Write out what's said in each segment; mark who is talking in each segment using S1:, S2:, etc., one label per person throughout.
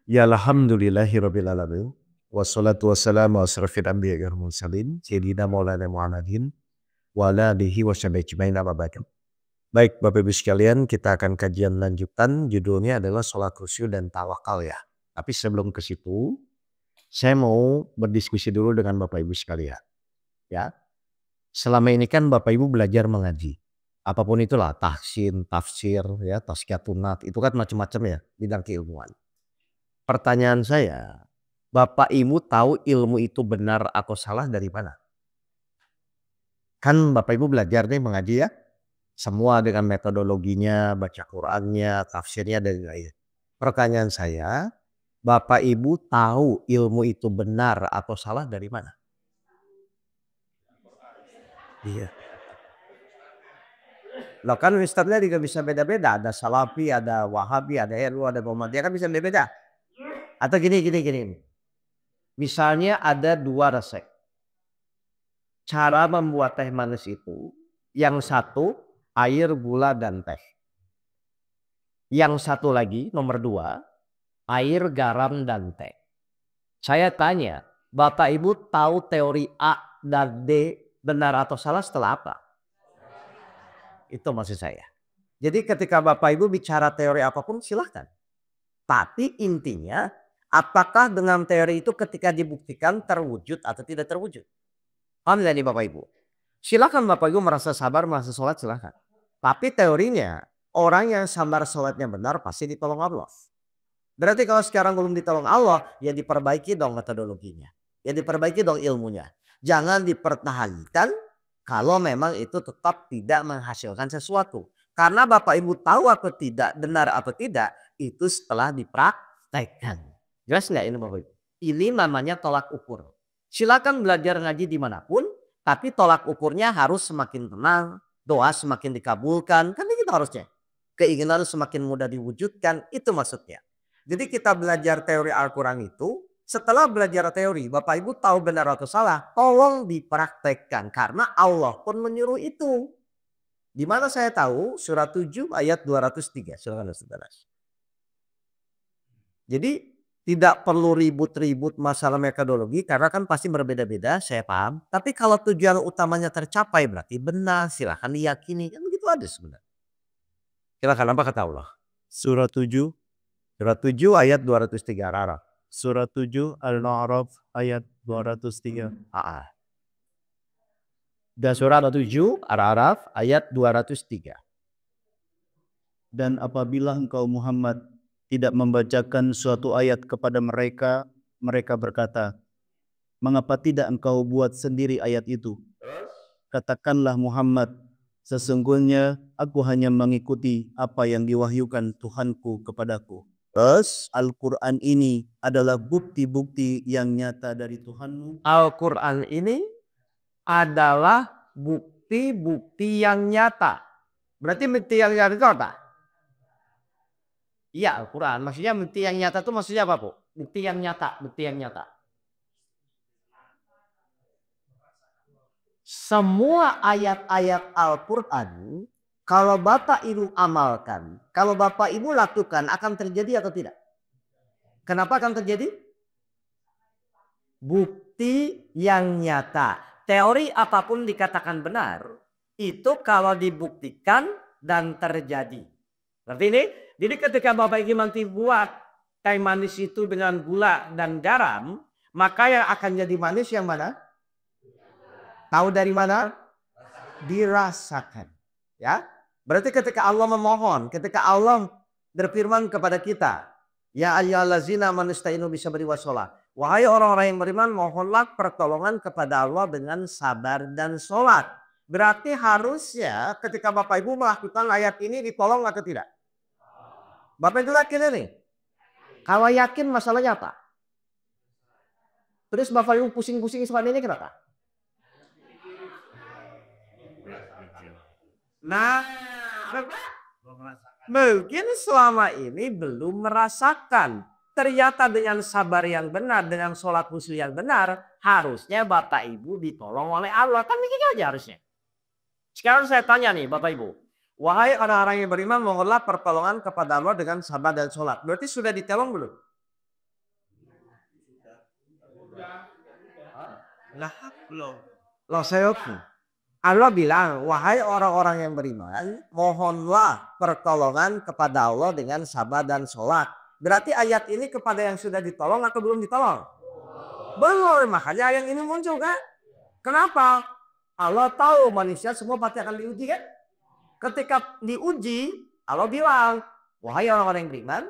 S1: Ya alhamdulillahirabbil alamin. Wassalatu wassalamu asrofil anbiya'i wal mursalin sayyidina maulana Muhammadin wa ala alihi washabihi ajmain amma ba'du. Baik Bapak Ibu sekalian, kita akan kajian lanjutan, judulnya adalah sholat khusyuk dan tawakal ya. Tapi sebelum ke situ, saya mau berdiskusi dulu dengan Bapak Ibu sekalian ya. Selama ini kan Bapak Ibu belajar mengaji. Apapun itulah tahsin, tafsir ya, tazkiyatun nafs, itu kan macam-macam ya bidang keilmuan. Pertanyaan saya, Bapak Ibu tahu ilmu itu benar atau salah dari mana? Kan Bapak Ibu belajar nih mengaji ya, semua dengan metodologinya, baca Qur'annya, tafsirnya dan lain-lain. Pertanyaan saya, Bapak Ibu tahu ilmu itu benar atau salah dari mana? Iya. Loh kan ustadznya juga bisa beda-beda, ada Salafi, ada Wahabi, ada NU, ada Muhammadiyah, kan bisa beda-beda. Atau gini. Misalnya ada 2 resep. Cara membuat teh manis itu, yang satu air, gula, dan teh. Yang satu lagi, nomor 2, air, garam, dan teh. Saya tanya, Bapak Ibu tahu teori A dan D benar atau salah setelah apa? Itu maksud saya. Jadi ketika Bapak Ibu bicara teori apapun silahkan. Tapi intinya, apakah dengan teori itu ketika dibuktikan terwujud atau tidak terwujud? Paham nih Bapak Ibu? Silakan Bapak Ibu merasa sabar, merasa sholat silakan. Tapi teorinya, orang yang sabar sholatnya benar pasti ditolong Allah. Berarti kalau sekarang belum ditolong Allah, ya diperbaiki dong metodologinya. Ya diperbaiki dong ilmunya. Jangan dipertahankan kalau memang itu tetap tidak menghasilkan sesuatu. Karena Bapak Ibu tahu atau tidak, benar atau tidak, itu setelah dipraktekkan. Jelas nggak ini Bapak Ibu? Ini namanya tolak ukur. Silakan belajar ngaji dimanapun, tapi tolak ukurnya harus semakin tenang, doa semakin dikabulkan, kan itu harusnya. Keinginan semakin mudah diwujudkan, itu maksudnya. Jadi kita belajar teori Al-Quran itu, setelah belajar teori, Bapak Ibu tahu benar atau salah, tolong dipraktekkan. Karena Allah pun menyuruh itu. Di mana saya tahu? Surat 7 ayat 203. Silakan saudara. Jadi tidak perlu ribut-ribut masalah metodologi karena kan pasti berbeda-beda, saya paham. Tapi kalau tujuan utamanya tercapai berarti benar, silahkan diyakini. Kan begitu aja sebenarnya. Silakan apa kata Allah?
S2: Surat 7,
S1: Surat 7 ayat 203 Ar-A'raf.
S2: Surat 7 Al-A'raf ayat 203.
S1: Dan surat 7 Ar-A'raf ayat 203.
S2: Dan apabila engkau Muhammad tidak membacakan suatu ayat kepada mereka, mereka berkata, mengapa tidak engkau buat sendiri ayat itu? Katakanlah Muhammad, sesungguhnya aku hanya mengikuti apa yang diwahyukan Tuhanku kepadaku.
S1: Terus
S2: Al-Quran ini adalah bukti-bukti yang nyata dari Tuhanmu.
S1: Al-Quran ini adalah bukti-bukti yang nyata. Berarti bukti yang nyata itu apa? Iya Al-Quran. Maksudnya bukti yang nyata itu maksudnya apa Bu? Bukti yang nyata. Bukti yang nyata. Semua ayat-ayat Al-Quran, kalau Bapak Ibu amalkan, kalau Bapak Ibu lakukan, akan terjadi atau tidak? Kenapa akan terjadi? Bukti yang nyata. Teori apapun dikatakan benar, itu kalau dibuktikan dan terjadi. Berarti ini, jadi ketika Bapak Ibu nanti buat teh manis itu dengan gula dan garam, maka yang akan jadi manis yang mana? Tahu dari mana? Dirasakan. Ya, berarti ketika Allah memohon, ketika Allah berfirman kepada kita, ya ayyuhallazina amanu ista'inu bisabri wassalah. Wahai orang-orang yang beriman, mohonlah pertolongan kepada Allah dengan sabar dan sholat. Berarti harusnya ketika Bapak Ibu melakukan ayat ini ditolong atau tidak? Bapak Ibu yakin ini? Kalau yakin masalahnya apa? Terus Bapak Ibu pusing-pusing seperti ini kenapa? Nah, mungkin selama ini belum merasakan. Ternyata dengan sabar yang benar, dengan sholat khusyuk yang benar, harusnya Bapak Ibu ditolong oleh Allah. Kan begitu aja harusnya. Sekarang saya tanya nih Bapak Ibu. Wahai orang-orang yang beriman, mohonlah pertolongan kepada Allah dengan sabar dan sholat. Berarti sudah ditolong belum? Loh saya Allah bilang, wahai orang-orang yang beriman, mohonlah pertolongan kepada Allah dengan sabar dan sholat. Berarti ayat ini kepada yang sudah ditolong atau belum ditolong? Belum, makanya yang ini muncul kan? Kenapa? Allah tahu manusia semua pasti akan diuji kan? Ketika diuji, Allah bilang, wahai orang-orang yang beriman,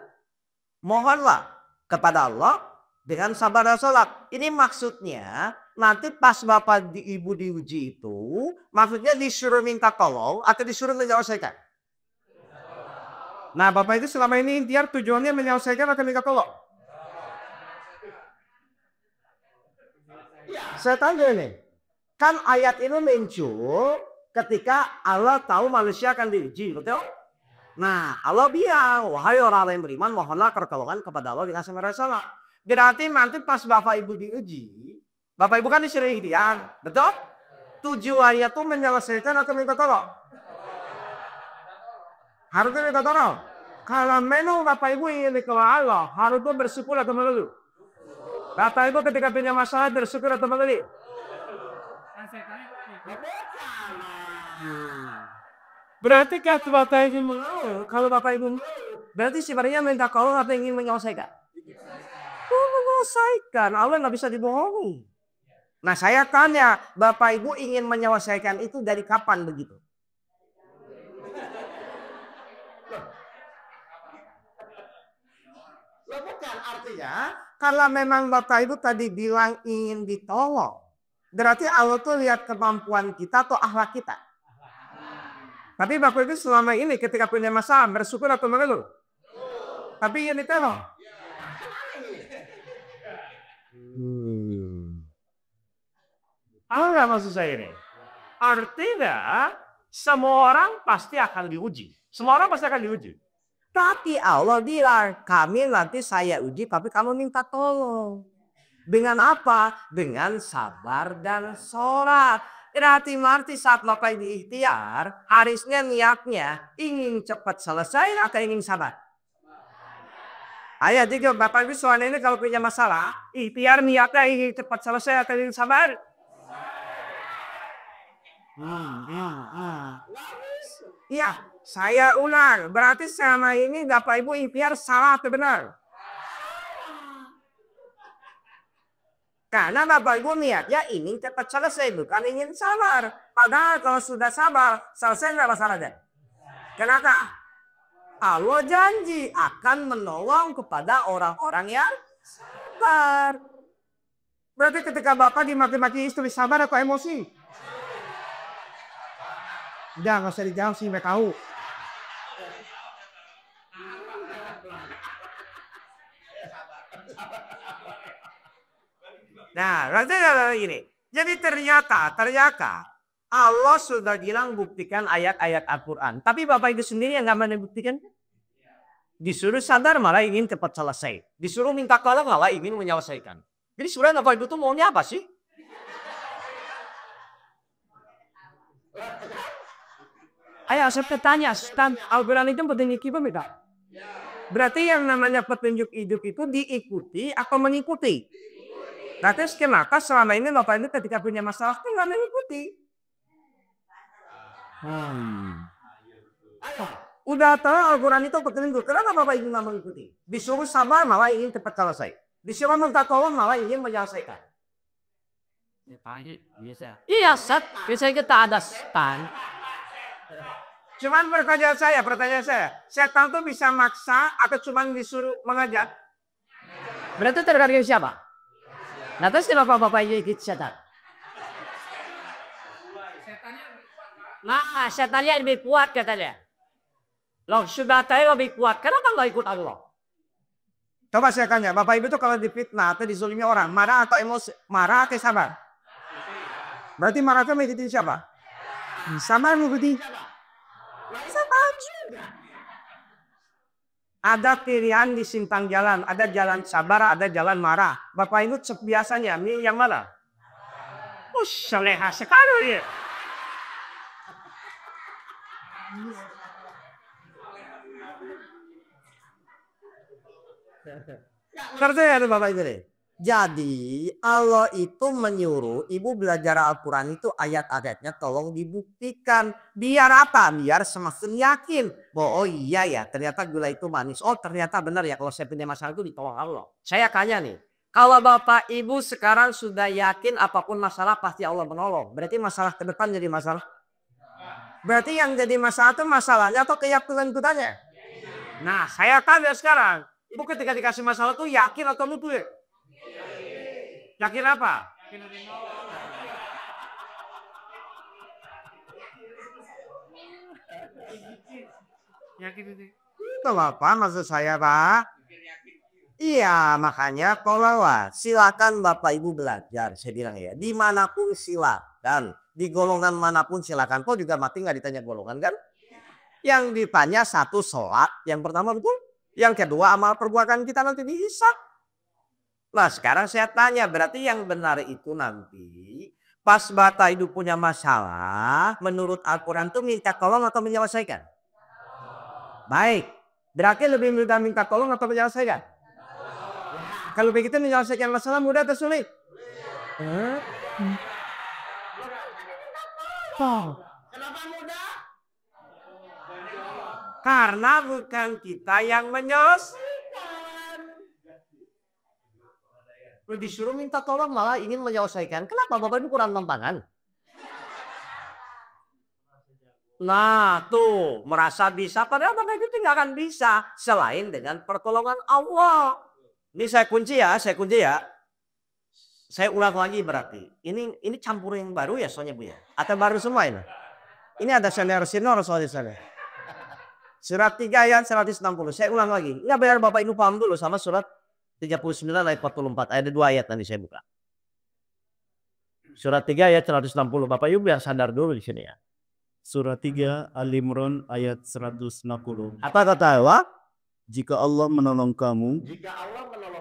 S1: mohonlah kepada Allah dengan sabar dan sholat. Ini maksudnya nanti pas bapak ibu diuji itu, maksudnya disuruh minta tolong atau disuruh menyelesaikan? Nah bapak itu selama ini ikhtiar tujuannya menyelesaikan atau minta tolong? Saya tanya nih, kan ayat ini muncul ketika Allah tahu manusia akan diuji, betul? Nah Allah bilang, wahai orang-orang yang beriman, mohonlah pertolongan kepada Allah dengan sabar dan sholat. Berarti nanti pas bapak ibu diuji, bapak ibu kan disuruh ikhtiar, betul? Tujuannya tuh menyelesaikan atau minta tolong? Harusnya minta tolong. Kalau memang bapak ibu ingin dikelola Allah, harusnya bersyukur atau mengeluh? Bapak ibu ketika punya masalah bersyukur atau mengeluh? Berarti kalau bapak ibu berarti sebenarnya minta tolong atau ingin menyelesaikan? Menyelesaikan, Allah nggak bisa dibohongi. Nah saya tanya, bapak ibu ingin menyelesaikan itu dari kapan begitu? Loh bukan, artinya kalau memang bapak ibu tadi bilang ingin ditolong, berarti Allah tuh lihat kemampuan kita atau akhlak kita. Tapi bapak ibu selama ini ketika punya masalah bersyukur atau mengeluh? Tapi ingin ditolong. Apa nggak maksud saya ini? Artinya semua orang pasti akan diuji. Semua orang pasti akan diuji. Tapi Allah bilang, kami nanti saya uji, tapi kamu minta tolong. Dengan apa? Dengan sabar dan sholat. Berarti saat bapak ini ikhtiar, harusnya niatnya ingin cepat selesai atau ingin sabar? Ayo, jadi bapak ibu soal ini kalau punya masalah, ikhtiar niatnya ingin cepat selesai atau ingin sabar? Iya, saya ulang. Berarti selama ini bapak ibu ikhtiar salah atau benar? Karena bapak ibu niatnya ingin cepat selesai, bukan ingin sabar. Padahal kalau sudah sabar, selesai nggak masalahnya. Kenapa? Allah janji akan menolong kepada orang-orang yang sabar. Berarti ketika bapak dimaki-maki istri sabar atau emosi? Udah nggak usah dijawab sih, mereka tahu. Nah, berarti ini. Jadi ternyata Allah sudah bilang buktikan ayat-ayat Al-Quran. Tapi bapak itu sendiri yang nggak mau membuktikan. Disuruh sadar malah ingin cepat selesai. Disuruh minta tolong malah ingin menyelesaikan. Jadi sebenarnya bapak ibu tuh maunya apa sih? Ayo saya bertanya, Al-Quran itu petunjuk hidup tidak? Berarti yang namanya petunjuk hidup itu diikuti atau mengikuti? Berarti kenapa selama ini bapak ibu ketika punya masalah itu nggak mengikuti? Udah tahu Al-Quran itu petunjuk, kenapa bapak ibu nggak mengikuti? Disuruh sabar malah ingin cepat selesai. Disuruh minta tolong malah ingin menyelesaikan. Iya, biasanya kita ada setan. Cuman pertanyaan saya, setan itu bisa maksa atau cuman disuruh mengajar? Berarti tergantung siapa? Nah terus kenapa bapak ibu ikut setan? Nah setannya lebih kuat katanya. Loh sudah tahu lebih kuat, kenapa nggak ikut Allah? Coba saya tanya, bapak ibu tuh kalau difitnah atau dizulimi orang, marah atau emosi? Marah atau sabar? Berarti marah itu mengikuti siapa? Sabar mengikuti sabar juga. Ada pilihan di simpang jalan, ada jalan sabar, ada jalan marah. Bapak ibu biasanya milih yang mana? Soleha sekali ya. Percaya ada bapak ibu nih. Jadi Allah itu menyuruh ibu belajar Al-Quran itu ayat-ayatnya tolong dibuktikan. Biar apa? Biar semakin yakin. Bahwa oh iya ya ternyata gula itu manis. Oh ternyata benar ya kalau saya punya masalah itu ditolong Allah. Saya tanya nih. Kalau bapak ibu sekarang sudah yakin apapun masalah pasti Allah menolong. Berarti masalah ke depan jadi masalah. Berarti yang jadi masalah itu masalahnya atau keyakinan kitanya. Nah saya tanya sekarang. Ibu ketika dikasih masalah tuh yakin atau nuduh ya? Yakin apa? Yakin itu. Itu apa maksud saya Pak? Iya makanya kalau silakan Bapak Ibu belajar. Saya bilang ya dimanapun silakan. Di golongan manapun silakan. Kok juga mati nggak ditanya golongan kan? Yang ditanya satu sholat. Yang pertama betul. Yang kedua amal perbuatan kita nanti dihisab. Nah sekarang saya tanya berarti yang benar itu nanti pas Bapak Ibu punya masalah menurut Al-Quran itu minta tolong atau menyelesaikan? Baik. Berarti lebih mudah minta tolong atau menyelesaikan? Kalau begitu menyelesaikan masalah mudah atau sulit? Kenapa mudah? Karena bukan kita yang menyelesaikan. Disuruh minta tolong malah ingin menyelesaikan. Kenapa Bapak Ibu kurang tantangan? Nah tuh merasa bisa padahal Bapak Ibu tidak akan bisa selain dengan pertolongan Allah. Ini saya kunci ya. Saya ulang lagi berarti. Ini campur yang baru ya soalnya Bu ya. Atau baru semua ini? Ini ada senior soalnya saya. Surat 3 ayat 160. Saya ulang lagi. Enggak biar Bapak Ibu paham dulu sama surat 39 ayat 44. Ada 2 ayat nanti saya buka. Surat 3 ayat 160. Bapak Ibu biar sadar dulu di sini ya.
S2: Surat 3 Al-Imran ayat 160.
S1: Apa kata Allah?
S2: Jika Allah menolong kamu,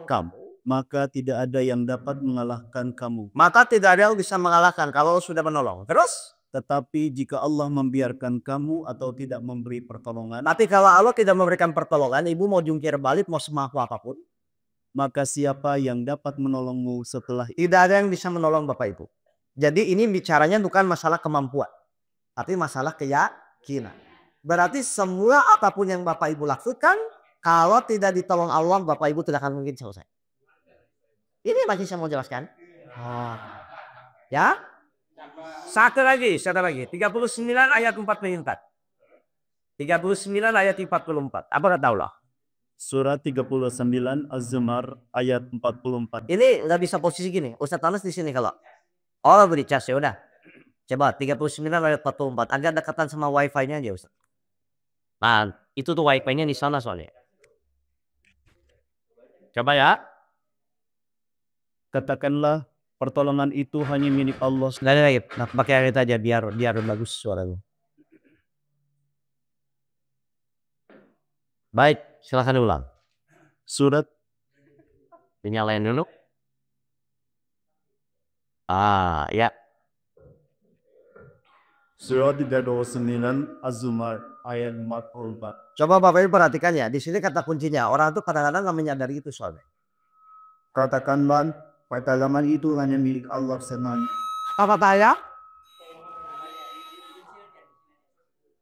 S1: Kamu.
S2: maka tidak ada yang dapat mengalahkan kamu.
S1: Maka tidak ada yang bisa mengalahkan kalau sudah menolong. Terus?
S2: Tetapi jika Allah membiarkan kamu atau tidak memberi pertolongan,
S1: Tapi kalau Allah tidak memberikan pertolongan, ibu mau jungkir balik, mau semampu apapun,
S2: maka siapa yang dapat menolongmu setelah itu?
S1: tidak ada yang bisa menolong Bapak Ibu. Jadi ini bicaranya bukan masalah kemampuan, tapi masalah keyakinan. Berarti semua apapun yang Bapak Ibu lakukan, kalau tidak ditolong Allah, Bapak Ibu tidak akan mungkin selesai. Ini masih saya mau jelaskan. Ya? Satu lagi. 39 ayat 44. 39 ayat 44. Apa kata Allah?
S2: Surat 39 Az-Zumar ayat 44.
S1: Ini nggak bisa posisi gini. Ustaz Anas di sini kalau Allah beri cas ya udah. Coba 39 ayat 44. Agak dekatan sama wifi-nya aja Ustaz. Nah, itu tuh wifi-nya di sana soalnya. Coba ya.
S2: Katakanlah pertolongan itu hanya milik Allah.
S1: Nggak ada lagi. Nah, pakai ayat aja biar bagus suaranya. Baik, silakan ulang.
S2: Surat
S1: Dinyalain dulu. Ya.
S2: Surat 39 Az-Zumar ayat 44.
S1: Coba Bapak Ibu perhatikan ya. Di sini kata kuncinya. Orang tuh kadang-kadang nggak menyadari itu soalnya.
S2: Katakanlah pertolongan itu hanya milik Allah semata.
S1: Apa kata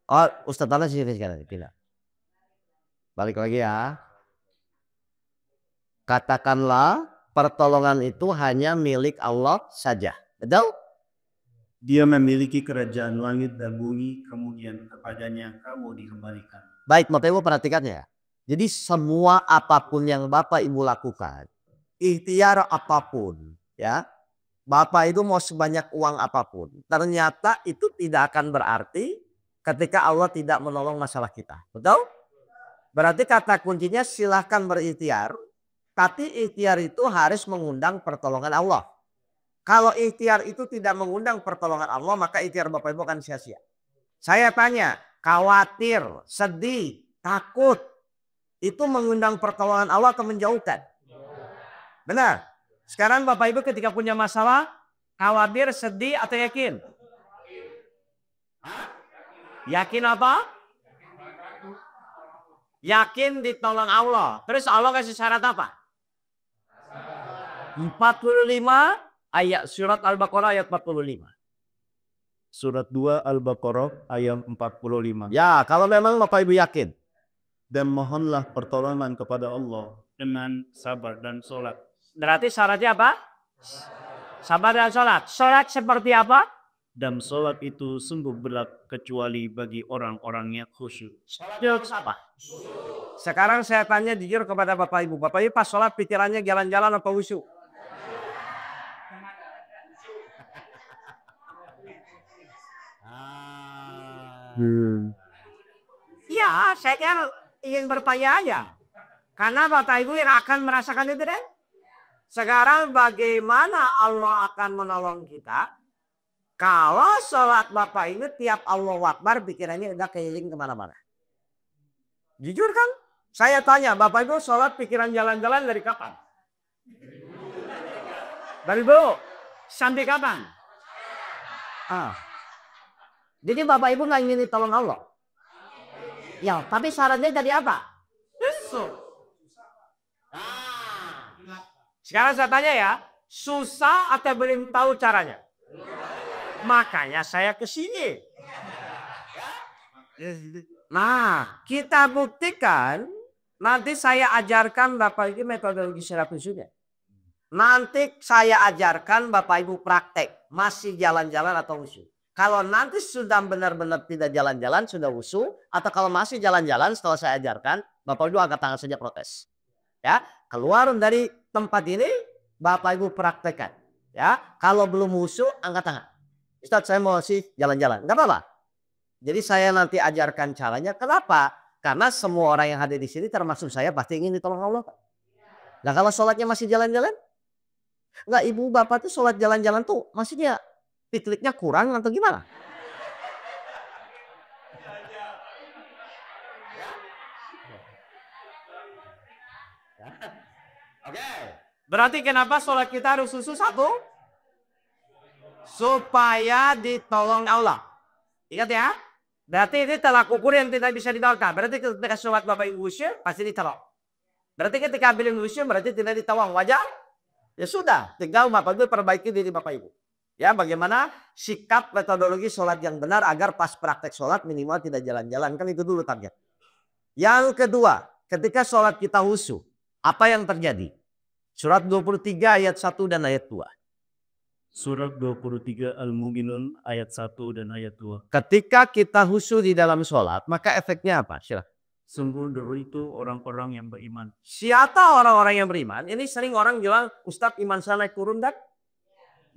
S1: Oh, Ustaz Anas sini sekarang. Tidak. Balik lagi ya. Katakanlah pertolongan itu hanya milik Allah saja. Betul?
S2: Dia memiliki kerajaan langit dan bumi, kemudian kepadanya kamu dikembalikan.
S1: Baik, Bapak Ibu perhatikan ya. Jadi semua apapun yang Bapak Ibu lakukan, ikhtiar apapun, ya. Bapak itu mau sebanyak uang apapun, ternyata itu tidak akan berarti ketika Allah tidak menolong masalah kita. Betul? Berarti kata kuncinya silahkan berikhtiar, tapi ikhtiar itu harus mengundang pertolongan Allah. Kalau ikhtiar itu tidak mengundang pertolongan Allah, maka ikhtiar Bapak Ibu akan sia-sia. Saya tanya, khawatir, sedih, takut, itu mengundang pertolongan Allah atau menjauhkan? Benar. Sekarang Bapak Ibu ketika punya masalah, khawatir, sedih, atau yakin? Yakin apa? Yakin ditolong Allah. Terus Allah kasih syarat apa? 45 ayat surat Al-Baqarah ayat 45.
S2: Surat 2 Al-Baqarah ayat 45.
S1: Ya, kalau memang Bapak Ibu yakin.
S2: Dan mohonlah pertolongan kepada Allah dengan sabar dan sholat.
S1: Berarti syaratnya apa? Sabar dan sholat. Sholat seperti apa?
S2: Dan sholat itu sungguh berat kecuali bagi orang-orang yang khusyuk.
S1: Sholat apa? Sekarang saya tanya jujur kepada Bapak Ibu. Bapak Ibu pas sholat pikirannya jalan-jalan apa khusyuk? Ya, saya kan ingin bertanya aja. Karena Bapak Ibu yang akan merasakan itu deh. Sekarang bagaimana Allah akan menolong kita? Kalau sholat Bapak Ibu tiap Allahu Akbar pikirannya udah keliling kemana-mana. Jujur kan? Saya tanya Bapak Ibu sholat pikiran jalan-jalan dari kapan? Dari dulu. Sampai kapan? Jadi Bapak Ibu nggak ingin ditolong Allah. Ya, tapi syaratnya tadi apa? Sekarang saya tanya ya, susah atau belum tahu caranya? Makanya saya ke sini. Nah, kita buktikan. Nanti saya ajarkan Bapak Ibu metodologi secara khususnya. Nanti saya ajarkan Bapak Ibu praktek. Masih jalan-jalan atau usul. Kalau nanti sudah benar-benar tidak jalan-jalan, sudah usul. Atau kalau masih jalan-jalan setelah saya ajarkan, Bapak Ibu angkat tangan saja protes. Ya, keluar dari tempat ini, Bapak Ibu praktekkan. Ya, kalau belum usul, angkat tangan. Ustadz, saya mau sih jalan-jalan. Enggak apa-apa. Jadi saya nanti ajarkan caranya. Kenapa? Karena semua orang yang hadir di sini termasuk saya pasti ingin ditolong Allah. Nah kalau sholatnya masih jalan-jalan? Enggak, ibu bapak tuh sholat jalan-jalan tuh maksudnya pikniknya kurang atau gimana? Oke. Berarti kenapa sholat kita harus khusus satu? Supaya ditolong Allah. Ingat ya. Berarti ini tolak ukur yang tidak bisa ditolak. Berarti ketika sholat Bapak Ibu usyur pasti ditolak. Berarti ketika ambil usyur berarti tidak ditolong. Wajar? Ya sudah. Tinggal Bapak Ibu perbaiki diri Bapak Ibu. Ya bagaimana sikap metodologi sholat yang benar agar pas praktek sholat minimal tidak jalan-jalan. Kan itu dulu target. Yang kedua. Ketika sholat kita khusyuk. Apa yang terjadi? Surat 23 ayat 1 dan ayat 2.
S2: Surat 23 Al-Mu'minun ayat 1 dan ayat 2.
S1: Ketika kita khusyuk di dalam sholat, maka efeknya apa? Silakan.
S2: Sungguh dulu itu orang-orang yang beriman.
S1: Siapa orang-orang yang beriman? Ini sering orang bilang, Ustadz iman saya naik turun dan?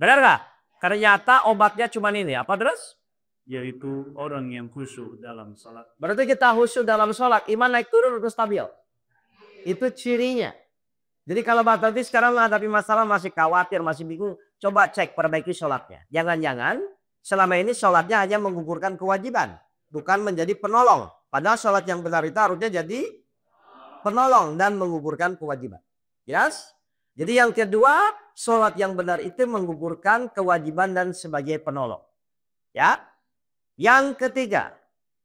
S1: Benar gak? Ternyata obatnya cuma ini. Apa terus?
S2: Yaitu orang yang khusyuk dalam sholat.
S1: Berarti kita khusyuk dalam sholat, iman naik turun atau stabil? Itu cirinya. Jadi kalau Bapak nanti sekarang menghadapi masalah masih khawatir, masih bingung, coba cek perbaiki sholatnya. Jangan-jangan selama ini sholatnya hanya menggugurkan kewajiban. Bukan menjadi penolong. Padahal sholat yang benar itu harusnya jadi penolong dan menggugurkan kewajiban. Yes? Jadi yang kedua, sholat yang benar itu menggugurkan kewajiban dan sebagai penolong. Ya. Yang ketiga,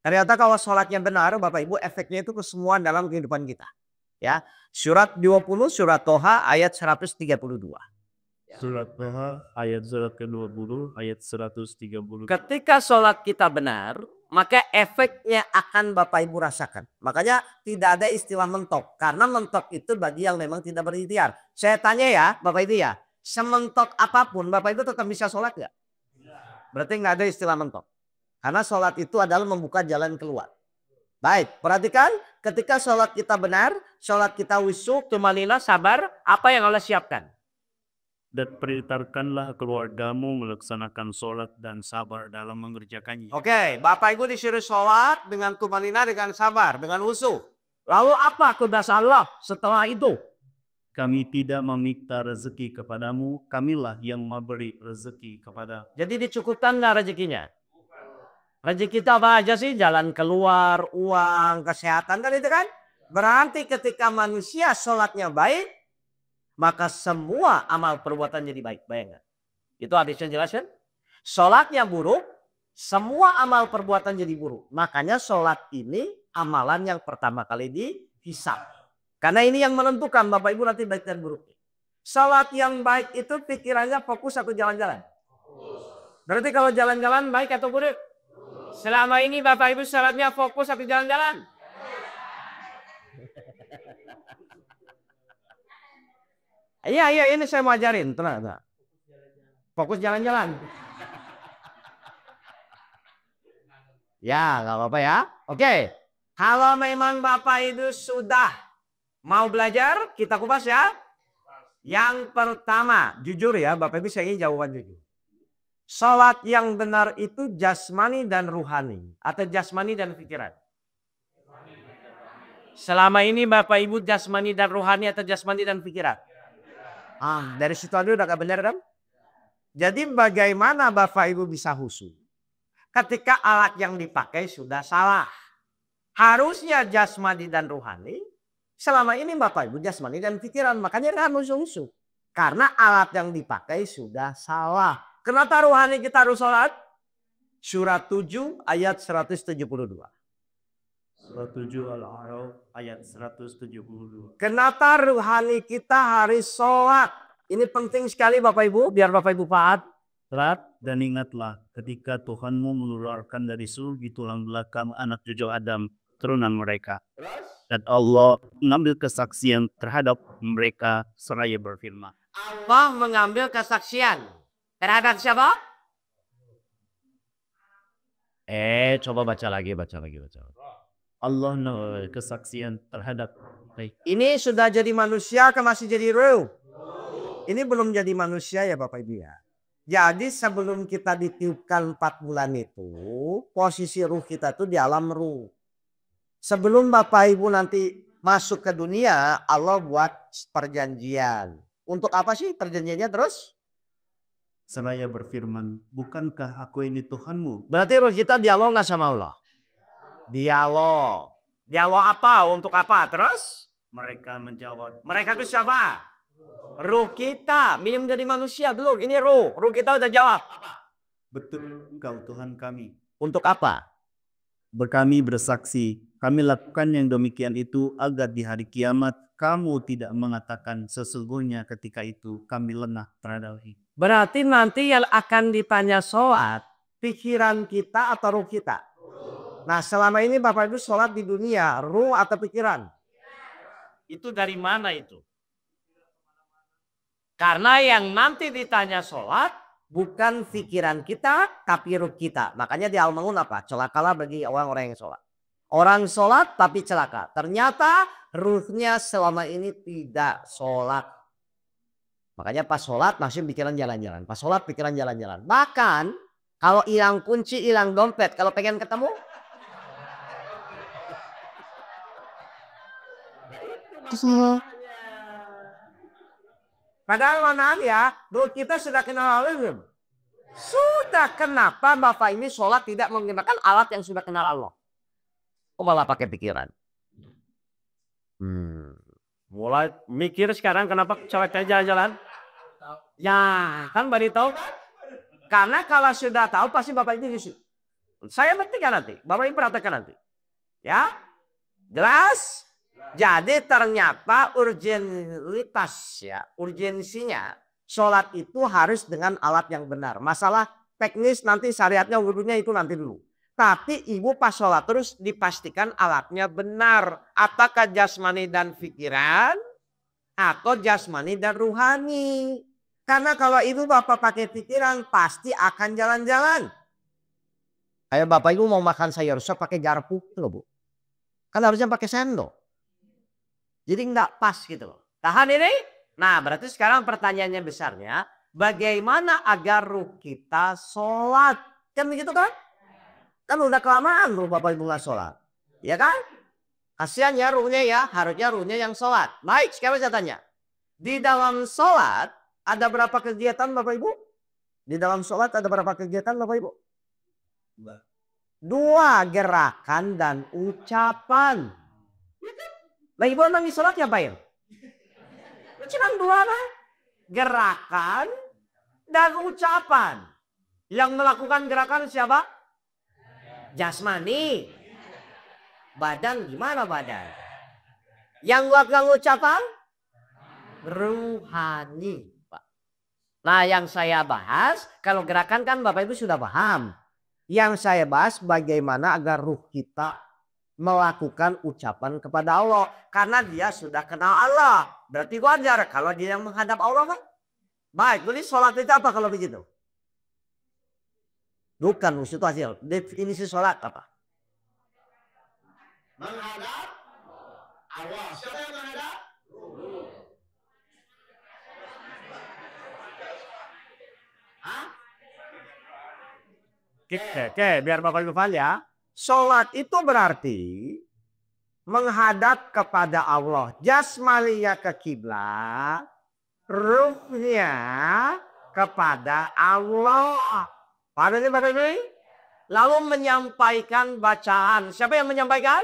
S1: ternyata kalau sholatnya benar, Bapak Ibu efeknya itu kesemuaan dalam kehidupan kita. Ya, surat 20 surat Toha ayat 132.
S2: Surat Toha ayat surat ke-20 ayat 130.
S1: Ketika sholat kita benar, maka efeknya akan Bapak Ibu rasakan. Makanya tidak ada istilah mentok. Karena mentok itu bagi yang memang tidak berikhtiar. Saya tanya ya Bapak Ibu ya, sementok apapun Bapak Ibu tetap bisa sholat nggak? Berarti nggak ada istilah mentok. Karena sholat itu adalah membuka jalan keluar. Baik, perhatikan ketika sholat kita benar, sholat kita khusyuk, tumanina, sabar, apa yang Allah siapkan?
S2: Dan perintahkanlah keluargamu melaksanakan sholat dan sabar dalam mengerjakannya.
S1: Oke, Bapak Ibu disuruh sholat dengan tumanina, dengan sabar, dengan khusyuk. Lalu apa tugas Allah setelah itu?
S2: Kami tidak meminta rezeki kepadamu, kamilah yang memberi rezeki kepada.
S1: Jadi dicukupkan nggak rezekinya? Rezeki kita apa aja sih? Jalan keluar, uang, kesehatan kan itu kan? Berarti ketika manusia sholatnya baik, maka semua amal perbuatan jadi baik. Bayangkan. Itu hadisnya jelaskan. Sholatnya buruk, semua amal perbuatan jadi buruk. Makanya sholat ini amalan yang pertama kali dihisab. Karena ini yang menentukan Bapak Ibu nanti baik dan buruk. Salat yang baik itu pikirannya fokus atau jalan-jalan? Berarti kalau jalan-jalan baik atau buruk? Selama ini Bapak Ibu salatnya fokus atau jalan-jalan? Iya, ini saya mau ajarin, tenang. Fokus jalan-jalan. Ya, nggak apa-apa ya. Oke, kalau memang Bapak Ibu sudah mau belajar, kita kupas ya. Yang pertama, jujur ya, Bapak Ibu saya ingin jawaban jujur. Salat yang benar itu jasmani dan ruhani atau jasmani dan pikiran? Selama ini Bapak Ibu jasmani dan ruhani atau jasmani dan pikiran? Dari situ aja udah gak benar kan? Jadi bagaimana Bapak Ibu bisa khusyuk ketika alat yang dipakai sudah salah? Harusnya jasmani dan ruhani. Selama ini Bapak Ibu jasmani dan pikiran, makanya kan khusyuk. Karena alat yang dipakai sudah salah. Kenapa ruhani kita harus sholat? Surat 7 ayat 172.
S2: Surat 7 Al-A'raf ayat 172.
S1: Kenapa ruhani kita harus sholat? Ini penting sekali Bapak Ibu, biar Bapak Ibu paham.
S2: Dan ingatlah ketika Tuhanmu mengeluarkan dari surga tulang belakang anak cucu Adam, turunan mereka. Dan Allah mengambil kesaksian terhadap mereka seraya berfirman.
S1: Allah mengambil kesaksian. Terhadap siapa? Coba baca lagi.
S2: Allah kesaksian terhadap mereka.
S1: Ini sudah jadi manusia ke masih jadi ruh? Ini belum jadi manusia ya Bapak Ibu ya. Jadi sebelum kita ditiupkan 4 bulan itu, posisi ruh kita tuh di alam ruh. Sebelum Bapak Ibu nanti masuk ke dunia, Allah buat perjanjian. Untuk apa sih perjanjiannya terus?
S2: Seraya berfirman, bukankah aku ini Tuhanmu?
S1: Berarti ruh kita dialog nggak sama Allah? Dialog. Dialog apa? Untuk apa? Terus?
S2: Mereka menjawab.
S1: Mereka itu siapa? Ruh kita. Belum jadi manusia belum. Ini ruh. Ruh kita udah jawab.
S2: Betul engkau Tuhan kami.
S1: Untuk apa?
S2: Kami bersaksi. Kami lakukan yang demikian itu agar di hari kiamat kamu tidak mengatakan sesungguhnya ketika itu kami lengah terhadap ini.
S1: Berarti nanti yang akan ditanya sholat, pikiran kita atau ruh kita? Nah selama ini Bapak Ibu sholat di dunia, ruh atau pikiran? Itu dari mana itu? Karena yang nanti ditanya sholat, bukan pikiran kita, tapi ruh kita. Makanya di Al-Maun apa? Celakalah bagi orang-orang yang sholat. Orang sholat tapi celaka. Ternyata ruhnya selama ini tidak sholat. Makanya pas sholat masih pikiran jalan-jalan. Pas sholat pikiran jalan-jalan. Bahkan kalau hilang kunci, hilang dompet. Kalau pengen ketemu. Padahal mana ya. Ruh kita sudah kenal Allah belum? Sudah. Kenapa Bapak ini sholat tidak menggunakan alat yang sudah kenal Allah? Kok malah pakai pikiran? Mulai mikir sekarang kenapa ceweknya jalan-jalan? Ya kan baru tahu kan? Karena kalau sudah tahu pasti Bapak ini disuruh. Saya buktikan nanti. Bapak ini perhatikan nanti. Ya. Jelas? Jadi ternyata urgensinya sholat itu harus dengan alat yang benar. Masalah teknis nanti syariatnya wudunya itu nanti dulu. Tapi ibu pas sholat terus dipastikan alatnya benar. Apakah jasmani dan pikiran atau jasmani dan ruhani. Karena kalau ibu bapak pakai pikiran pasti akan jalan-jalan. Kayak bapak ibu mau makan sayur sop pakai garpu loh bu. Kan harusnya pakai sendok. Jadi nggak pas gitu loh. Tahan ini. Nah berarti sekarang pertanyaannya besarnya. Bagaimana agar ruh kita sholat. Kan begitu kan? Kan udah kelamaan ruh bapak ibu nggak sholat. Ya kan? Kasihan ya ruhnya ya. Harusnya ruhnya yang sholat. Baik sekarang saya tanya. Di dalam sholat ada berapa kegiatan bapak ibu? Di dalam sholat ada berapa kegiatan bapak ibu? 2 gerakan dan ucapan. Lah ibu emang di sholat ngapain? Cuma 2 lah. Gerakan dan ucapan. Yang melakukan gerakan siapa? Jasmani. Badan gimana badan? Yang melakukan ucapan? Ruhani, Pak. Nah, yang saya bahas, kalau gerakan kan Bapak Ibu sudah paham. Yang saya bahas bagaimana agar ruh kita melakukan ucapan kepada Allah. Karena dia sudah kenal Allah. Berarti wajar kalau dia yang menghadap Allah, Pak. Baik, jadi sholat itu apa kalau begitu? Bukan itu hasil. Definisi sholat apa? Menghadap Allah. Siapa yang menghadap? Hah? Oke, biar Bapak Ibu paham ya. Sholat itu berarti menghadap kepada Allah. Jasmaninya ke kiblat, ruhnya kepada Allah. Pada ini Bapak Ibu. Lalu menyampaikan bacaan. Siapa yang menyampaikan?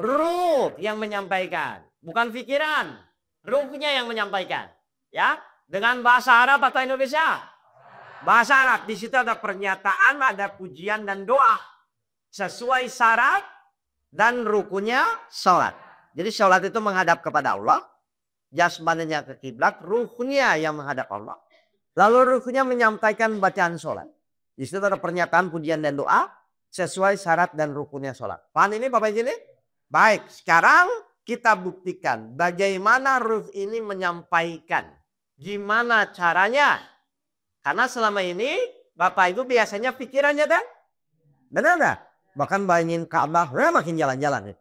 S1: Ruh yang menyampaikan. Bukan pikiran. Ruhnya yang menyampaikan. Ya, dengan bahasa Arab atau Indonesia? Bahasa Arab. Di situ ada pernyataan, ada pujian dan doa. Sesuai syarat dan rukunya sholat. Jadi sholat itu menghadap kepada Allah. Jasmaninya ke kiblat, ruhnya yang menghadap Allah. Lalu ruhnya menyampaikan bacaan sholat. Di situ ada pernyataan, pujian dan doa. Sesuai syarat dan rukunnya sholat. Paham ini Bapak Ibu? Baik, sekarang kita buktikan bagaimana ruh ini menyampaikan. Gimana caranya? Karena selama ini Bapak Ibu biasanya pikirannya kan? Benar enggak? Bahkan bayangin Ka'bah, makin jalan-jalan.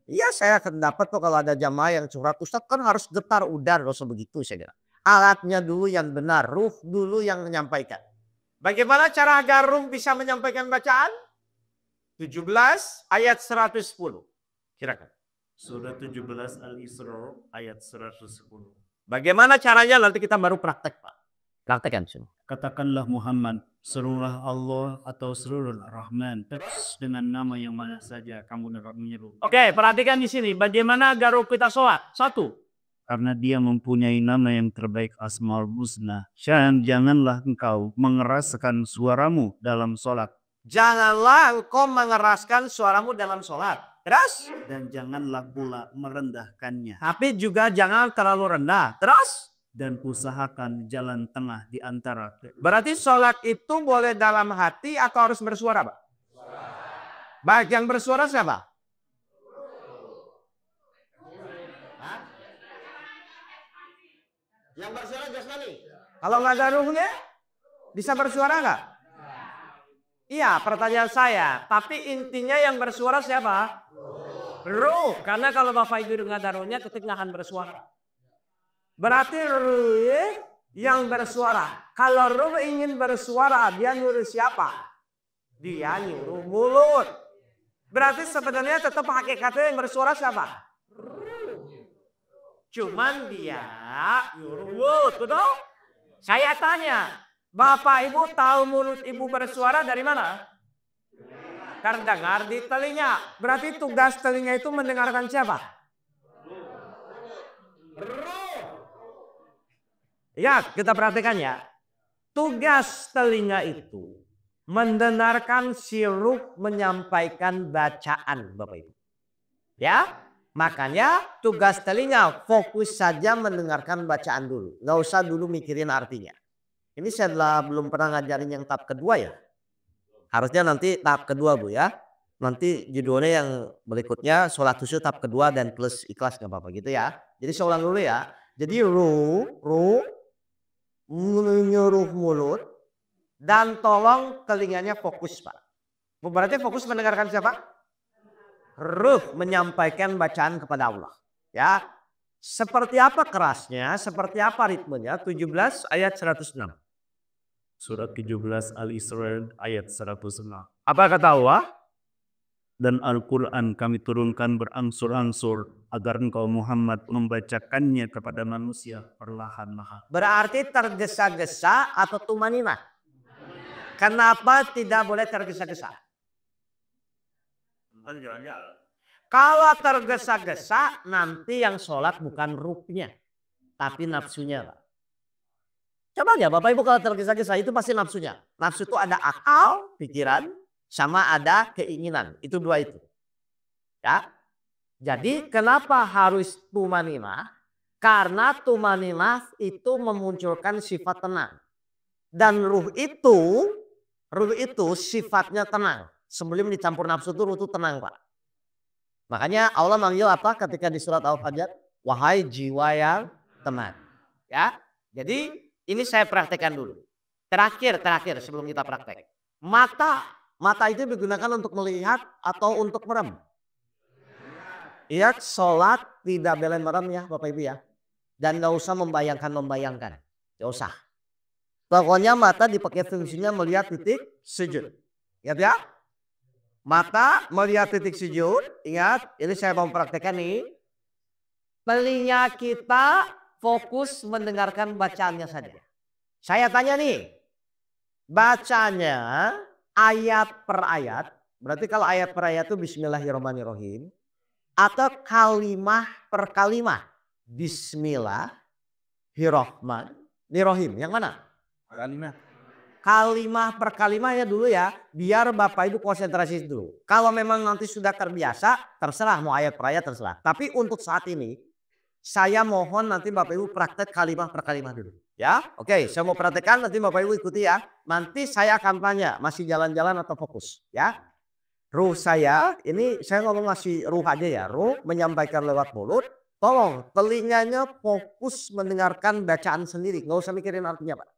S1: Iya, saya akan dapat tuh kalau ada jamaah yang curhat, Ustadz kan harus getar udar, dosa begitu saya kira. Alatnya dulu yang benar, ruh dulu yang menyampaikan. Bagaimana cara agar ruh bisa menyampaikan bacaan? 17 ayat 110. Silakan.
S2: Surat 17 Al-Isra ayat 110.
S1: Bagaimana caranya nanti kita baru praktek, Pak. Praktekkan.
S2: Katakanlah Muhammad, serulah Allah atau serulah Rahman, terus dengan nama yang mana saja kamu dapat menyeru.
S1: Oke, perhatikan di sini. Bagaimana agar ruh kita sholat? 1.
S2: Karena dia mempunyai nama yang terbaik, Asmaul Husna. Janganlah engkau mengeraskan suaramu dalam sholat.
S1: Janganlah engkau mengeraskan suaramu dalam sholat. Terus?
S2: Dan janganlah pula merendahkannya.
S1: Tapi juga jangan terlalu rendah. Terus?
S2: Dan usahakan jalan tengah di antara.
S1: Berarti sholat itu boleh dalam hati atau harus bersuara, Pak? Baik, yang bersuara siapa? Yang bersuara jasmani. Kalau nggak ada ruhnya, bisa bersuara nggak? Iya, pertanyaan saya. Tapi intinya yang bersuara siapa? Ruh. Karena kalau Bapak Ibu nggak ada ruhnya, ketik nggak akan bersuara. Berarti ruh yang bersuara. Kalau ruh ingin bersuara, dia nyuruh siapa? Dia nyuruh mulut. Berarti sebenarnya tetap hakikatnya yang bersuara siapa? Cuman dia nyuruh mulut, betul? Saya tanya, Bapak Ibu tahu mulut Ibu bersuara dari mana? Terdengar di telinga. Berarti tugas telinga itu mendengarkan siapa? Ya, kita perhatikan ya. Tugas telinga itu mendengarkan si ruh menyampaikan bacaan, Bapak Ibu. Ya, makanya tugas telinga fokus saja mendengarkan bacaan dulu. Nggak usah dulu mikirin artinya. Ini saya belum pernah ngajarin yang tahap kedua ya. Harusnya nanti tahap kedua Bu ya. Nanti judulnya yang berikutnya sholat khusyuk tahap kedua dan plus ikhlas nggak apa-apa gitu ya. Jadi saya ulang dulu ya. Jadi ruh menyuruh mulut dan tolong telinganya fokus Pak. Berarti fokus mendengarkan siapa? Ruh menyampaikan bacaan kepada Allah. Ya. Seperti apa kerasnya, seperti apa ritmenya? 17 ayat 106.
S2: Surat 17 Al-Isra ayat 106.
S1: Apa kata Allah?
S2: Dan Al-Quran kami turunkan berangsur-angsur agar engkau Muhammad membacakannya kepada manusia perlahan-lahan.
S1: Berarti tergesa-gesa atau tumanina? Kenapa tidak boleh tergesa-gesa? Kalau tergesa-gesa nanti yang sholat bukan ruhnya, tapi nafsunya Pak. Coba ya Bapak Ibu kalau tergesa-gesa itu pasti nafsunya. Nafsu itu ada akal, pikiran, sama ada keinginan. Itu dua itu. Ya. Jadi kenapa harus tumanina? Karena tumaninah itu memunculkan sifat tenang. Dan ruh itu sifatnya tenang. Sebelum dicampur nafsu itu ruh itu tenang, Pak. Makanya Allah manggil apa ketika di surat Al-Fajr? Wahai jiwa yang tenang. Ya. Jadi ini saya praktekkan dulu. Terakhir sebelum kita praktek. Mata itu digunakan untuk melihat atau untuk merem. Iya, sholat tidak boleh merem ya Bapak Ibu ya. Dan nggak usah membayangkan. Nggak usah. Pokoknya mata dipakai fungsinya melihat titik sujud. Ingat ya? Mata melihat titik sujud. Ingat, ini saya mau praktekkan nih. Telinga kita fokus mendengarkan bacaannya saja. Saya tanya nih, bacanya ayat per ayat. Berarti kalau ayat per ayat itu Bismillahirrahmanirrahim. Atau kalimah per kalimah. Bismillahirrahmanirrahim. Yang mana? Kalimah per kalimah ya dulu ya. Biar Bapak Ibu konsentrasi dulu. Kalau memang nanti sudah terbiasa, terserah mau ayat per ayat terserah. Tapi untuk saat ini, saya mohon nanti Bapak Ibu praktek kalimah per kalimah dulu. Ya, oke, saya mau praktekkan nanti Bapak Ibu ikuti ya. Nanti saya akan tanya, masih jalan-jalan atau fokus? Ya. Ruh saya, ini saya ngomong masih ruh aja ya. Ruh menyampaikan lewat mulut. Tolong telinganya fokus mendengarkan bacaan sendiri. Nggak usah mikirin artinya Pak.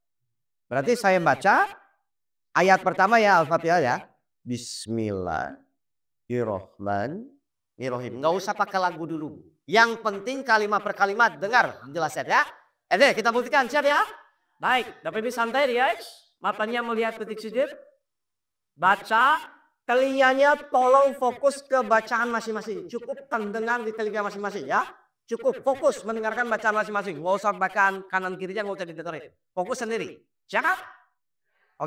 S1: Berarti saya baca ayat pertama ya Al-Fatihah ya. Bismillahirrahmanirrahim. Nggak usah pakai lagu dulu. Yang penting kalimat per kalimat dengar jelas ya. Kita buktikan siap ya. Baik, Bapak Ibu santai ya. Matanya melihat titik sujud. Baca. Telinganya tolong fokus ke bacaan masing-masing. Cukup terdengar di telinga masing-masing ya. Cukup fokus mendengarkan bacaan masing-masing. Nggak usah bacaan kanan kirinya nggak usah didengerin. Fokus sendiri. Siap?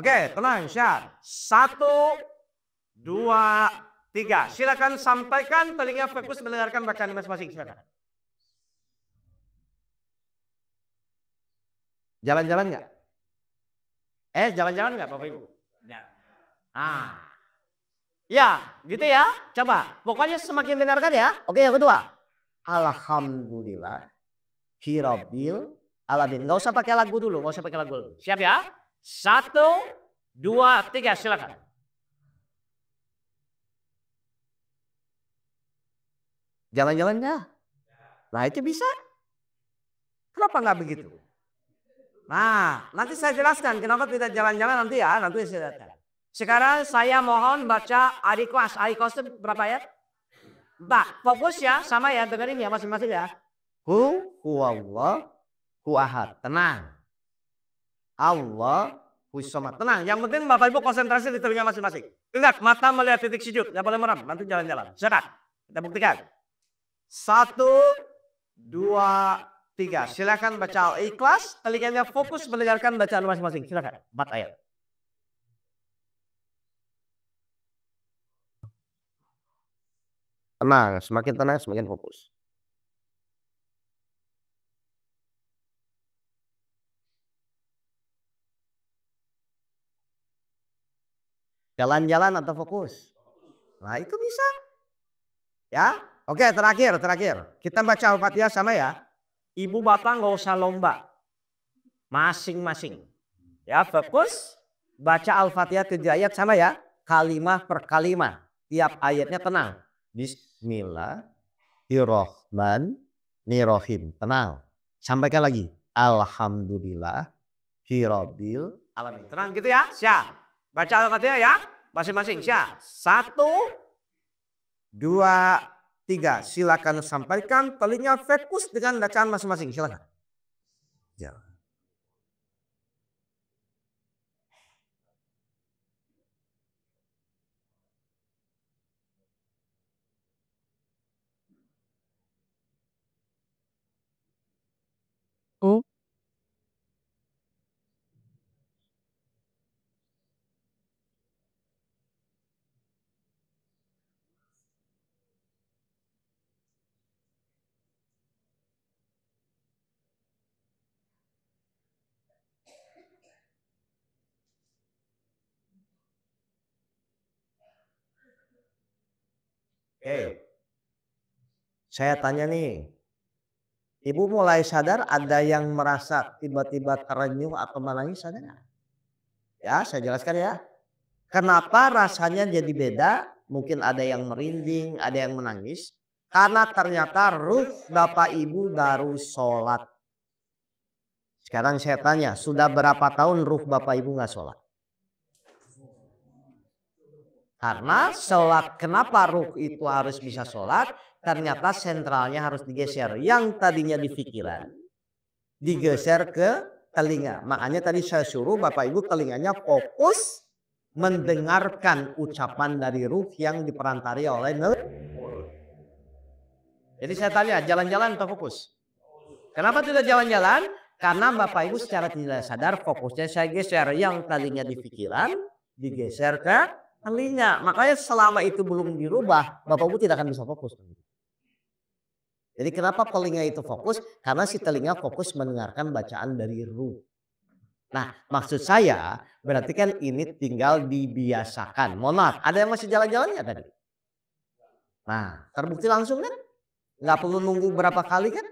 S1: Oke, tenang, siap. 1, 2, 3. Silakan sampaikan telinga fokus mendengarkan bacaan masing-masing. Silakan. Jalan-jalan nggak? Jalan-jalan nggak Bapak Ibu? Ya. Ya, gitu ya. Coba. Pokoknya semakin dengarkan ya. Oke, yang kedua. Alhamdulillah. Hirabbil alamin. Nggak usah pakai lagu dulu. Siap ya? 1, 2, 3. Silakan. Jalan-jalan dah. Nah itu bisa. Kenapa nggak begitu? Nah, nanti saya jelaskan kenapa tidak jalan-jalan nanti ya. Nanti saya jelaskan. Sekarang saya mohon baca Al-Ikhlas. Al-Ikhlas itu berapa ayat? 4. Fokus ya, sama ya, dengerin ya masing-masing ya. Huwallahu ahad. Tenang. Allahu somad. Tenang. Yang penting Bapak Ibu konsentrasi di telinga masing-masing. Ingat, mata melihat titik sujud. Nggak boleh merem. Nanti jalan-jalan. Silakan. Kita buktikan. 1, 2, 3. Silakan baca Al-Ikhlas. Telinganya fokus mendengarkan bacaan masing-masing. Silakan. 4 ayat. Tenang, semakin tenang semakin fokus. Jalan-jalan atau fokus? Nah itu bisa. Ya, oke terakhir. Kita baca Al-Fatihah sama ya. Ibu bapak nggak usah lomba. Masing-masing. Ya fokus. Baca Al-Fatihah 7 ayat sama ya. Kalimah per kalimah. Tiap ayatnya tenang. Bismillahirrahmanirrahim. Tenang. Sampaikan lagi. Alhamdulillah. Hirabbil alamin. Tenang gitu ya. Siap. Baca Al-Fatihah ya. Masing-masing. Siap. 1, 2, 3. Silakan sampaikan. Telinga fokus dengan bacaan masing-masing. Silakan. Ya.
S3: Oh.
S1: Oke. Saya tanya nih. Ibu mulai sadar ada yang merasa tiba-tiba terenyuh atau menangis ada nggak? Ya, saya jelaskan ya. Kenapa rasanya jadi beda? Mungkin ada yang merinding, ada yang menangis. Karena ternyata ruh Bapak Ibu baru sholat. Sekarang saya tanya, sudah berapa tahun ruh Bapak Ibu nggak sholat? Karena sholat, kenapa ruh itu harus bisa sholat? Ternyata sentralnya harus digeser. Yang tadinya di pikiran, digeser ke telinga. Makanya tadi saya suruh Bapak Ibu telinganya fokus mendengarkan ucapan dari ruh yang diperantari oleh mulut. Jadi saya tanya, jalan-jalan atau fokus? Kenapa tidak jalan-jalan? Karena Bapak Ibu secara tidak sadar fokusnya saya geser. Yang tadinya di pikiran digeser ke telinga. Makanya selama itu belum dirubah, Bapak Ibu tidak akan bisa fokus. Jadi kenapa telinga itu fokus? Karena si telinga fokus mendengarkan bacaan dari ruh. Nah, maksud saya berarti kan ini tinggal dibiasakan. Mohon maaf, ada yang masih jalan-jalan ya tadi? Nah, terbukti langsung kan? Nggak perlu nunggu berapa kali kan?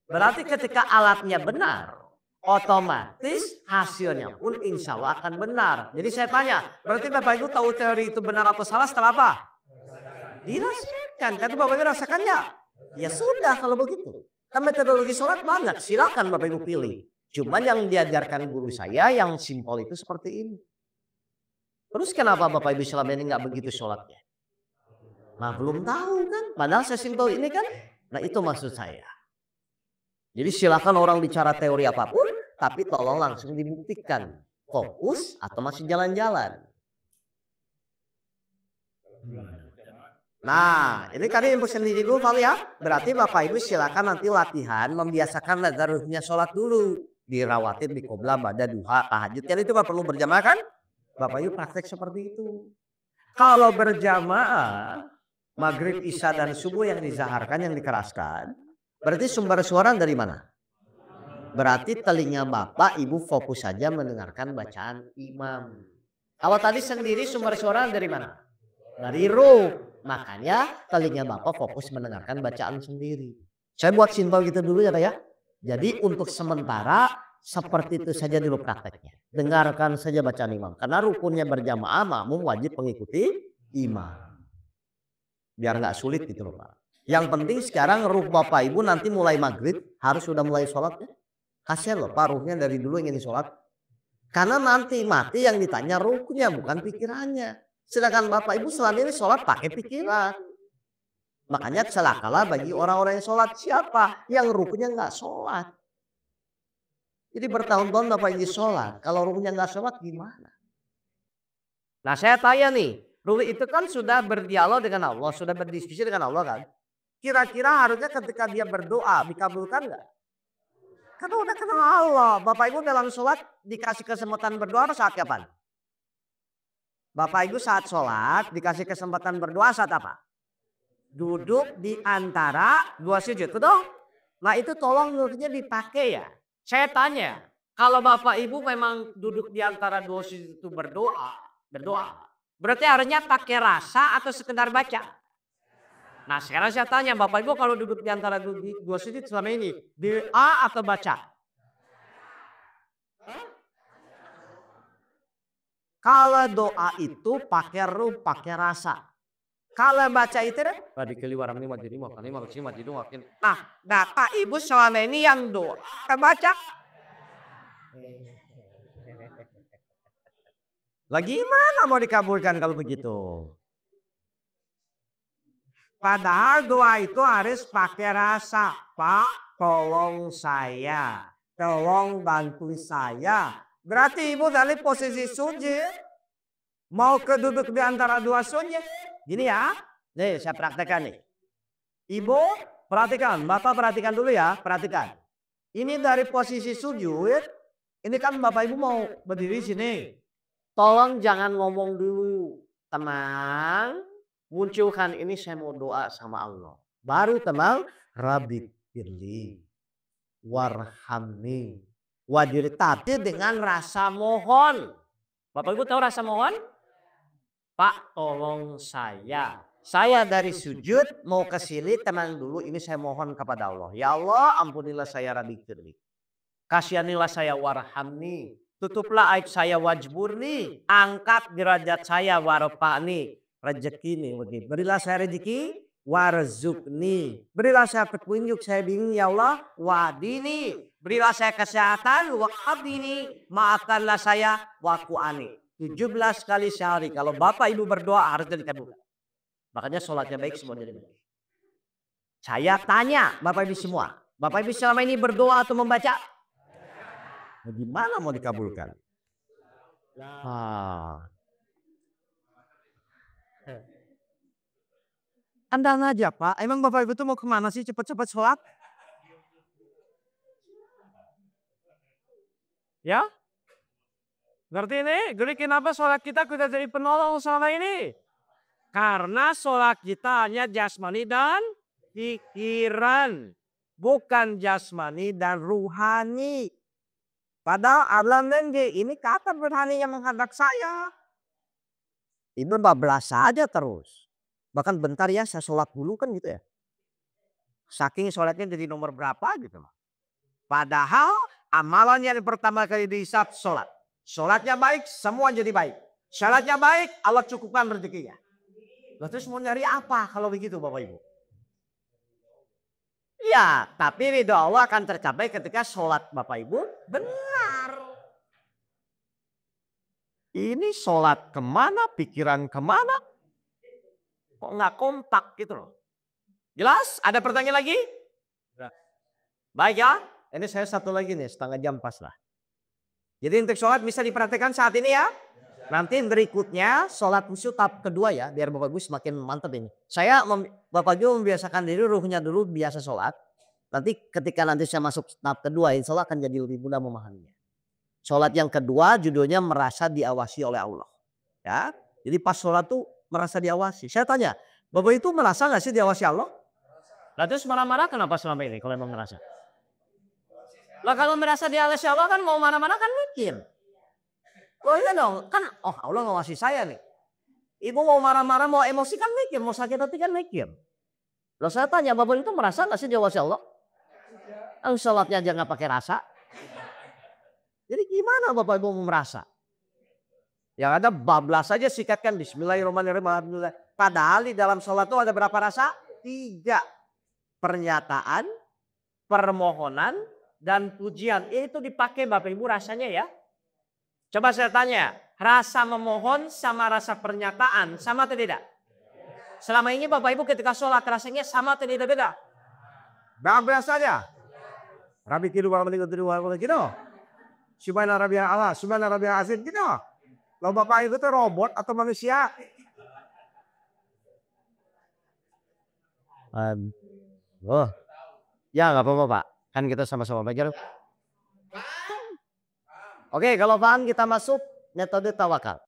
S1: Berarti ketika alatnya benar, otomatis hasilnya pun insya Allah akan benar. Jadi saya tanya, berarti Bapak Ibu tahu teori itu benar atau salah setelah apa? Dirasakan. Kan Bapak Ibu rasakannya? Ya sudah kalau begitu. Kan metodologi sholat banyak, silakan Bapak Ibu pilih. Cuman yang diajarkan guru saya yang simpel itu seperti ini. Terus kenapa Bapak Ibu selama ini nggak begitu sholatnya? Nah belum tahu kan, padahal sesimpel ini kan. Nah itu maksud saya. Jadi silakan orang bicara teori apapun, tapi tolong langsung dibuktikan. Fokus atau masih jalan-jalan. Nah ini kan info sendiri dulu Pak ya. Berarti Bapak Ibu silakan nanti latihan membiasakan ruhnya sholat dulu. Dirawatin di qobla, bada, duha, tahajud. Kan itu Pak perlu berjamaah kan? Bapak Ibu praktek seperti itu. Kalau berjamaah, maghrib, isya dan subuh yang dizaharkan, yang dikeraskan. Berarti sumber suara dari mana? Berarti telinga Bapak Ibu fokus saja mendengarkan bacaan imam. Kalau tadi sendiri sumber suara dari mana? Dari ruh. Makanya telinga Bapak fokus mendengarkan bacaan sendiri. Saya buat simpel gitu dulu ya Pak ya. Jadi untuk sementara seperti itu saja dulu prakteknya. Dengarkan saja bacaan imam. Karena rukunnya berjamaah, makmum wajib mengikuti imam. Biar nggak sulit gitu loh Pak. Yang penting sekarang ruh Bapak Ibu nanti mulai maghrib harus sudah mulai sholat ya. Kasian loh Pak ruhnya dari dulu ingin sholat. Karena nanti mati yang ditanya ruhnya bukan pikirannya. Sedangkan Bapak Ibu selama ini sholat pakai pikiran. Makanya celakalah bagi orang-orang yang sholat. Siapa? Yang ruhnya nggak sholat. Jadi bertahun-tahun Bapak ini sholat. Kalau ruhnya nggak sholat gimana? Nah saya tanya nih. Ruh itu kan sudah berdialog dengan Allah. Sudah berdiskusi dengan Allah kan. Kira-kira harusnya ketika dia berdoa dikabulkan nggak? Karena udah kenal Allah. Bapak Ibu dalam sholat dikasih kesempatan berdoa saat kapan? Bapak Ibu saat sholat dikasih kesempatan berdoa saat apa? Duduk di antara dua sujud, betul? Nah itu tolong nurnya dipakai ya. Saya tanya, kalau Bapak Ibu memang duduk di antara dua sujud itu berdoa, berarti harusnya pakai rasa atau sekedar baca? Nah sekarang saya tanya, Bapak Ibu kalau duduk di antara dua sujud selama ini, doa atau baca? Kalau doa itu pakai ruh, pakai rasa. Kalau baca itu deh, nah, Bapak Ibu selama ini yang doa, baca. Lagi mana mau dikabulkan kalau begitu? Padahal doa itu harus pakai rasa. Pak, tolong saya, tolong bantu saya. Berarti Ibu dari posisi sujud mau keduduk di antara dua sujud. Gini ya, nih saya praktekkan nih. Ibu perhatikan, Bapak perhatikan dulu ya, perhatikan. Ini dari posisi sujud, ini kan Bapak Ibu mau berdiri sini. Tolong jangan ngomong dulu, tenang. Munculkan ini saya mau doa sama Allah. Baru tenang, Rabbi firli warhamni. Wajib tapi dengan rasa mohon. Bapak Ibu tahu rasa mohon? Pak tolong saya dari sujud mau ke sini, tenang dulu, ini saya mohon kepada Allah. Ya Allah, ampunilah saya radikirli. Kasihanilah saya warhamni. Tutuplah aib saya wajburni. Angkat derajat saya warfa'ni. Rezeki nih, berilah saya rezeki warzukni. Berilah saya petunjuk, saya bingung ya Allah. Wadini. Berilah saya kesehatan wa'abdini. Maafkanlah saya waku'ani. 17 kali sehari. Kalau Bapak Ibu berdoa harus dikabulkan. Makanya sholatnya baik, semua jadi baik. Saya tanya Bapak Ibu semua. Bapak Ibu selama ini berdoa atau membaca? Nah, gimana mau dikabulkan? Anda aja Pak. Emang Bapak Ibu tuh mau kemana sih cepat-cepat sholat? Ya? Ngerti ini? Jadi kenapa sholat kita jadi penolong selama ini? Karena sholat kita hanya jasmani dan pikiran. Bukan jasmani dan ruhani. Padahal alam ini kata berhani yang menghadap saya. Itu bablas saja terus. Bahkan bentar ya saya sholat dulu kan gitu ya. Saking sholatnya jadi nomor berapa gitu. Padahal amalan yang pertama kali dihisap sholat. Sholatnya baik semua jadi baik. Sholatnya baik Allah cukupkan rezekinya. Terus mau nyari apa kalau begitu Bapak Ibu? Ya, tapi ridho Allah akan tercapai ketika sholat Bapak Ibu benar. Ini sholat kemana, pikiran kemana? Kok nggak kompak gitu loh. Jelas? Ada pertanyaan lagi? Baik ya, ini saya satu lagi nih, setengah jam pas lah. Jadi untuk sholat bisa diperhatikan saat ini ya. Nanti berikutnya sholat khusyuk tahap kedua ya. Biar Bapak Ibu semakin mantap ini. Bapak Ibu membiasakan diri ruhnya dulu biasa sholat. Nanti ketika nanti saya masuk tahap kedua insya Allah akan jadi lebih mudah memahaminya. Sholat yang kedua judulnya merasa diawasi oleh Allah. Ya, jadi pas sholat tuh merasa diawasi. Saya tanya, Bapak itu merasa gak sih diawasi Allah? Lalu terus marah-marah kenapa selama ini kalau emang merasa? Lah kalau merasa diawasi Allah kan mau marah-marah kan mikir. Oh iya dong, kan Allah ngawasi saya nih. Ibu mau marah-marah, mau emosi kan mikir, mau sakit hati kan mikir. Lalu saya tanya, Bapak itu merasa gak sih diawasi Allah? Sholatnya aja gak pakai rasa. Jadi gimana Bapak Ibu mau merasa? Yang ada bablas saja sikatkan bismillahirrahmanirrahim. Padahal di dalam sholat itu ada berapa rasa? 3. Pernyataan, permohonan, dan pujian. Itu dipakai Bapak Ibu rasanya ya. Coba saya tanya, rasa memohon sama rasa pernyataan sama atau tidak? Selama ini Bapak Ibu ketika sholat rasanya sama atau tidak beda? Bablas saja. Rabi kidu wa gitu. Subhana rabbiyal a'la, subhana rabbiyal azim gitu. Lo Bapak Ibu itu robot atau manusia? Ya nggak apa-apa Pak. Kan kita sama-sama belajar. Oke, kalau paham kita masuk metode tawakal.